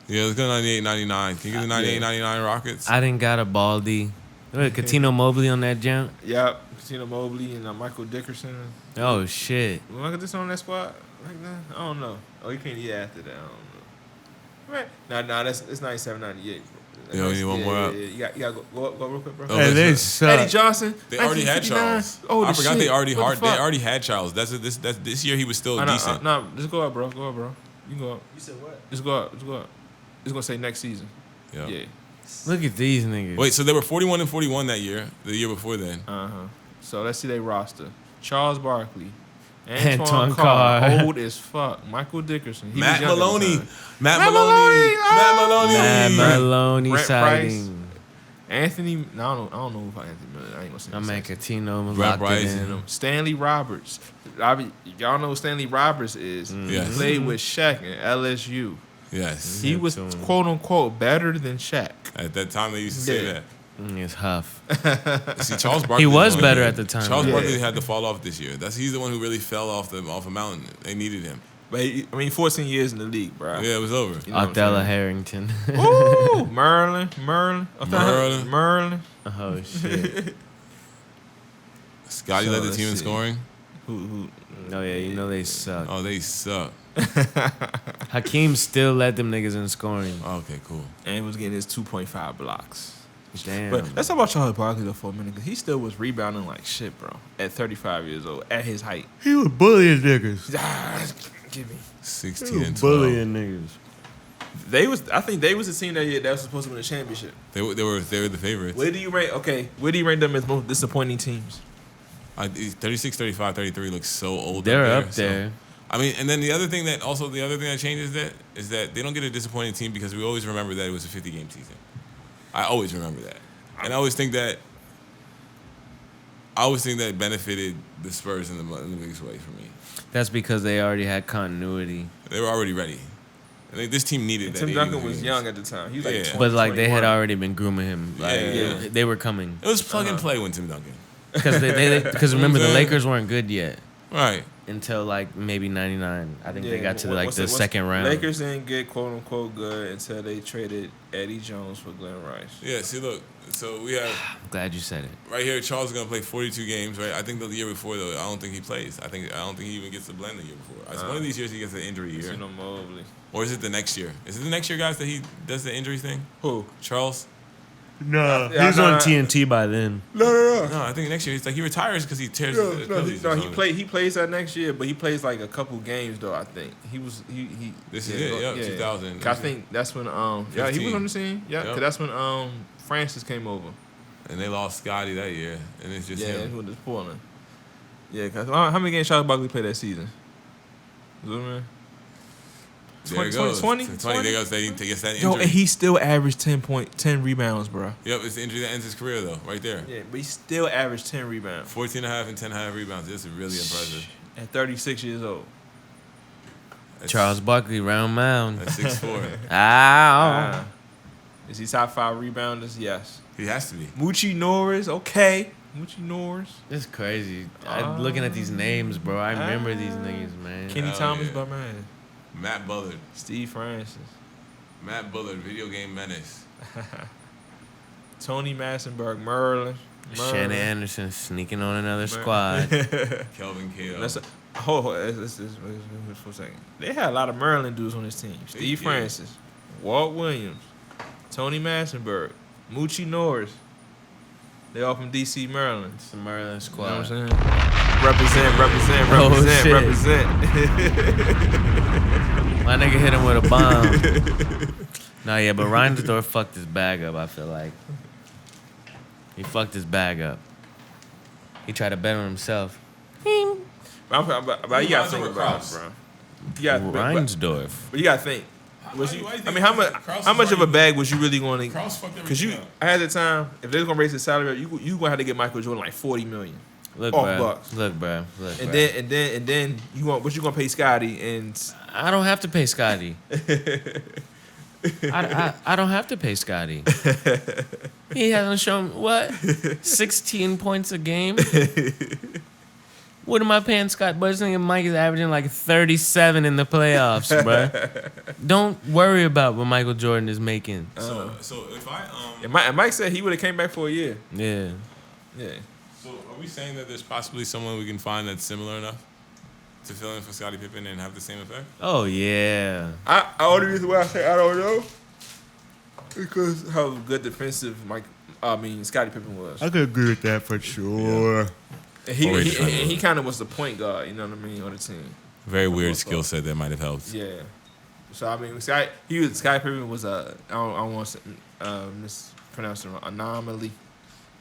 Yeah, let's go 98-99. Can you get the 98-99 Rockets? I didn't got a Baldy. Katino Mobley on that jump? Yep. Katino Mobley and Michael Dickerson. Oh, shit. Was Michael Dickerson on that squad like that? I don't know. Oh, you can't after that. I don't know. Right. It's 97-98. Yo, you need one more up? Yeah. You got to go real quick, bro. Hey, they suck. Eddie Johnson. They already had Charles. Oh, I forgot shit. they already had Charles. This year he was still decent. No, just go up, bro. You can go up. You said what? Just go up. It's going to say next season. Yeah. Look at these niggas. Wait, so they were 41-41 that year, the year before then. So let's see their roster. Charles Barkley. Antoine Carr. Old as fuck. Michael Dickerson. Matt Maloney. Matt Maloney sighting. Anthony. I don't know if Anthony Miller. I ain't gonna say. I'm at Catino. Brad Bryson. Stanley Roberts. Y'all know who Stanley Roberts is. Yes. He played with Shaq at LSU. Yes. He was quote unquote better than Shaq. At that time, they used to say that. It's Huff. See, Charles Barkley. He was better at the time. Charles Barkley had to fall off this year. He's the one who really fell off a mountain. They needed him. But 14 years in the league, bro. Yeah, it was over. You know Othello Harrington. Ooh, Merlin. Oh shit. Scottie led the team in scoring. Who? Oh yeah, you know they suck. Oh, they suck. Hakeem still led them niggas in scoring. Okay, cool. And was getting his 2.5 blocks. Damn. But let's talk about Charles Barkley though for a minute, because he still was rebounding like shit, bro. At 35 years old, at his height. He was bullying niggas. Give me 16 and 12. Bullying niggas. I think they was the team that year that was supposed to win the championship. They were the favorites. Where do you rank them as most disappointing teams? 36, 35, 33 looks so old. They're up there. So, I mean, and then the other thing that changed is that they don't get a disappointing team because we always remember that it was a 50-game season. I always remember that, and I always think that benefited the Spurs in the biggest way for me. That's because they already had continuity. They were already ready. I think this team needed that. Tim Duncan was young at the time. He was like 20, but like 21. they had already been grooming him. Like they were coming. It was plug and play when Tim Duncan. Because remember the Lakers weren't good yet. Right. Until like maybe 99. I think they got to like the second round. Lakers didn't get quote unquote good until they traded Eddie Jones for Glenn Rice. Yeah, see look, so we have I'm glad you said it. Right here, Charles is gonna play 42 games, right? I think the year before though, I don't think he plays. I don't think he even gets the blend the year before. It's one of these years he gets an injury year. Or is it the next year? Is it the next year, guys, that he does the injury thing? Who? Charles? No, he was on TNT by then. No, I think next year it's like he retires because he tears his Achilles. No, he plays that next year, but he plays like a couple games though. I think he. This is it. Yeah, 2000. I think that's when he was on the scene. Yeah, because that's when Francis came over. And they lost Scottie that year, and it's just him. Yeah, who was Portland. Yeah, because how many games Charles Barkley played that season? Man? There it goes. 20. There goes. He gets that injury. Yo, and he still averaged 10 rebounds, bro. Yep, it's the injury that ends his career, though, right there. Yeah, but he still averaged 10 rebounds. 14.5 and 10.5 rebounds. This is really impressive. At 36 years old. Charles Barkley, round mound. At 6'4". Ow. Is he top 5 rebounders? Yes. He has to be. Moochie Norris, okay. Moochie Norris. It's crazy. I'm looking at these names, bro. I remember these niggas, man. Kenny Thomas, by man. Matt Bullard. Steve Francis. Matt Bullard, video game menace. Tony Massenberg, Merlin. Shannon Anderson sneaking on another squad. Kelvin Kale. Let's for a second. They had a lot of Maryland dudes on this team. Steve Francis, Walt Williams, Tony Massenberg, Moochie Norris. They all from D.C., Maryland. It's the Maryland squad. You know what I'm saying? Represent. My nigga hit him with a bomb. Nah, yeah, but Reinsdorf fucked his bag up, I feel like. He fucked his bag up. He tried to bet on himself. But you gotta think about it, bro. Reinsdorf. But you gotta think. How much of a bag was you really going to? Because at the time, if they was gonna raise his salary, you gonna have to get Michael Jordan like $40 million. Look, bro. And then what you gonna pay Scottie? And I don't have to pay Scottie. I don't have to pay Scottie. He hasn't shown 16 points a game. What am I paying Scott? But this nigga Mike is averaging like 37 in the playoffs, bro. Don't worry about what Michael Jordan is making. So if I and Mike said he would have came back for a year. Yeah. So are we saying that there's possibly someone we can find that's similar enough to fill in for Scottie Pippen and have the same effect? Oh yeah. I only reason why I say I don't know because how good defensive Scottie Pippen was. I could agree with that for sure. Yeah. And he kind of was the point guard, you know what I mean, on the team. Very weird skill set that might have helped. Yeah. So Scottie Pippen was I don't want to mispronounce it wrong. Anomaly.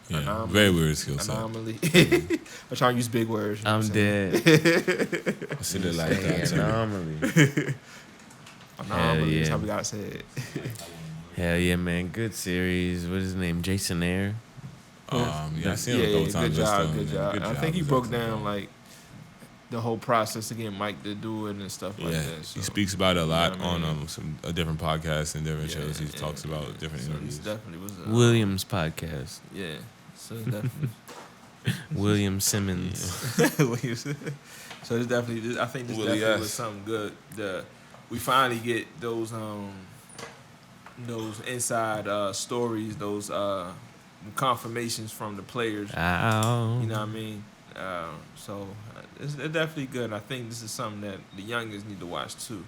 Yeah, anomaly. Very weird skill set. Anomaly. I'm trying to use big words. I'm dead. I said it like that. Anomaly. Anomaly. That's how we gotta say it. Hell yeah, man. Good series. What is his name? Jason Ayer. I seen him a couple times. Good job. I think he broke down like the whole process to get Mike to do it and stuff like that. So, he speaks about it a lot on mean? a different podcasts and different shows. He talks about different interviews. Definitely was Williams podcast. Yeah, so it's definitely William Simmons. So it's definitely. I think this definitely was something good. We finally get those inside stories, those confirmations from the players. Ow. You know what I mean? So it's definitely good. I think this is something that the youngest need to watch too.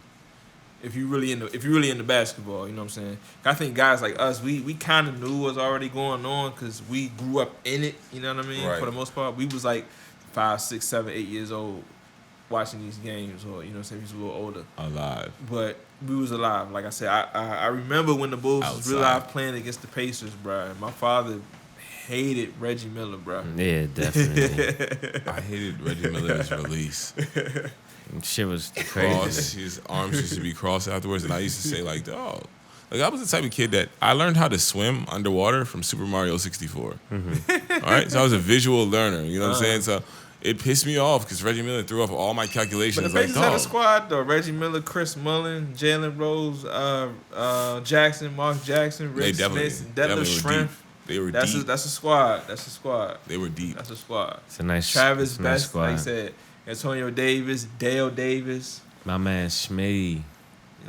If you really into basketball, you know what I'm saying? I think guys like us, we kind of knew what was already going on because we grew up in it. You know what I mean? Right. For the most part, we was like 5, 6, 7, 8 years old watching these games, or you know what I'm saying, we was a little older. Alive. But we was alive. Like I said, I remember when the Bulls was real live playing against the Pacers, bro. My father hated Reggie Miller, bro. Yeah, definitely. I hated Reggie Miller's release. Shit was crazy. His arms used to be crossed afterwards, and I used to say like, dog. Like I was the type of kid that I learned how to swim underwater from Super Mario 64. Mm-hmm. All right, so I was a visual learner. You know what I'm saying? So it pissed me off because Reggie Miller threw off all my calculations. But the Pacers had a squad though: Reggie Miller, Chris Mullin, Jalen Rose, Jackson, Mark Jackson, Rick Smith, Detlef Schrempf. They were deep. That's a squad. That's a squad. They were deep. That's a squad. It's a nice Travis Best, squad. like I said, Antonio Davis, Dale Davis. My man Schmitty.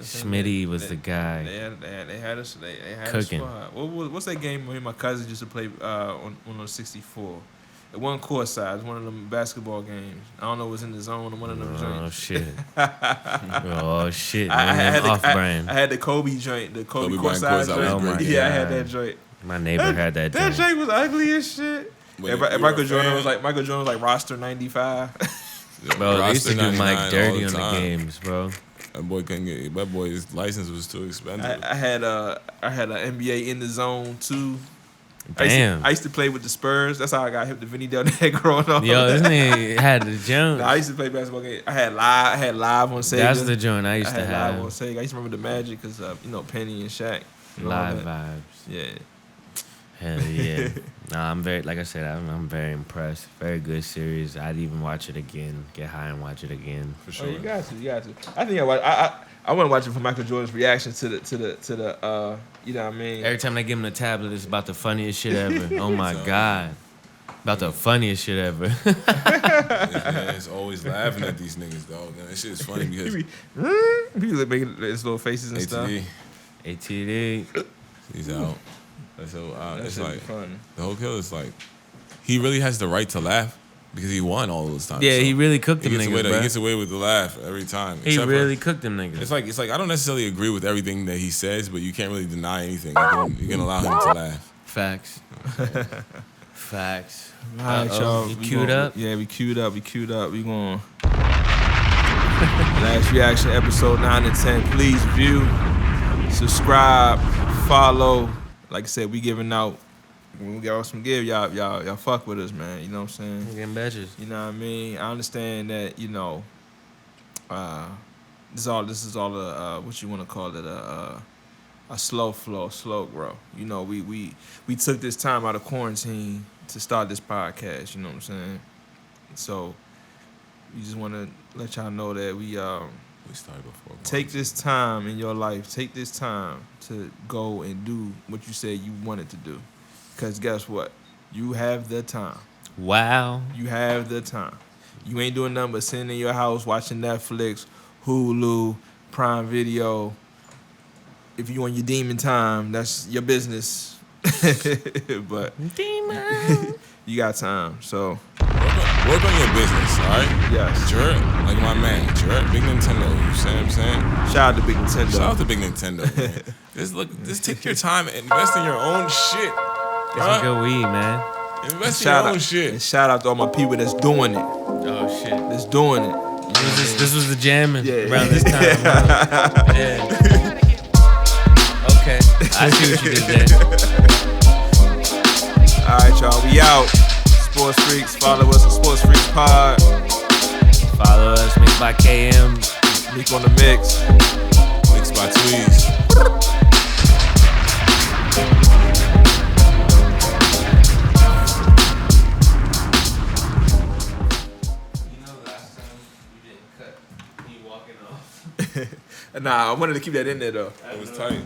Schmitty was the guy. They had a cooking. squad. What's that game where my cousin used to play on 64? It wasn't court side. It was one of them basketball games. I don't know if it was in the zone or one of them joints. Oh, shit. Oh, shit. I Off-brand. had the Kobe joint, the Kobe court Bryant side joint. Oh, my Yeah, I had God. that joint. My neighbor had that That joint. joint was ugly as shit. Michael Jordan was like roster 95. Bro, they used to do Mike dirty on the time. games, bro. That boy couldn't get. That boy's license was too expensive. I had an NBA in the zone too. Damn. I used to play with the Spurs. That's how I got hip to Vinny Del Negro growing up. Yo, this nigga had the joint. I used to play basketball games. I had live on Sega. That's the joint I used to live on have. Sega. I used to remember the Magic because Penny and Shaq. Live vibes. Yeah. Hell yeah. Nah, I'm very, like I said, I'm very impressed. Very good series. I'd even watch it again. Get high and watch it again. For sure. Oh, you got to. I think I want to watch it for Michael Jordan's reaction to the you know what I mean? Every time they give him the tablet, it's about the funniest shit ever. Oh my God. About the funniest shit ever. It's always laughing at these niggas, dog. That shit is funny because He was making his little faces and stuff. ATD. He's out. So it's like fun. the whole kill is like he really has the right to laugh because he won all those times. Yeah, so he really cooked them he gets niggas, away, bro. he gets away with the laugh every time. He really cooked them niggas. It's like I don't necessarily agree with everything that he says, but you can't really deny anything. You can allow him to laugh. Facts. Facts. All right, y'all. You queued up? Yeah, we queued up. We going. Last reaction, episode 9 and 10. Please view, subscribe, follow. Like I said, we giving out. When we got some give, y'all fuck with us, man. You know what I'm saying? We're getting badges. You know what I mean? I understand that, this is all a what you want to call it, a slow flow, slow grow. You know, we took this time out of quarantine to start this podcast, you know what I'm saying? So we just want to let y'all know that we started before. take this time in your life, take this time to go and do what you said you wanted to do. Because guess what? You have the time. Wow. You have the time. You ain't doing nothing but sitting in your house watching Netflix, Hulu, Prime Video. If you on your demon time, that's your business. But Demon. you got time, so Work on your business, all right? yes. Sure, like my man, sure, Big Nintendo. You see what I'm saying? Shout out to Big Nintendo. Shout out to Big Nintendo. Man. Just take your time and invest in your own shit. Get some good weed, man. Invest in your own shit. And shout out to all my people that's doing it. Oh, shit. That's doing it. This was the jamming Yeah. around this time. Huh? Yeah. Okay. I see what you did there. All right, y'all. We out. Sports Freaks. Follow us on Sports Freaks Pod. Follow us, Mique by KM. Mique on the mix. Mixed by Tweeze. Last time Nah, I wanted to keep that in there though. It was tight.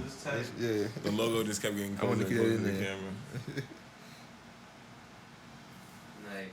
Yeah. The logo just kept getting closer and closer to the camera. Nice.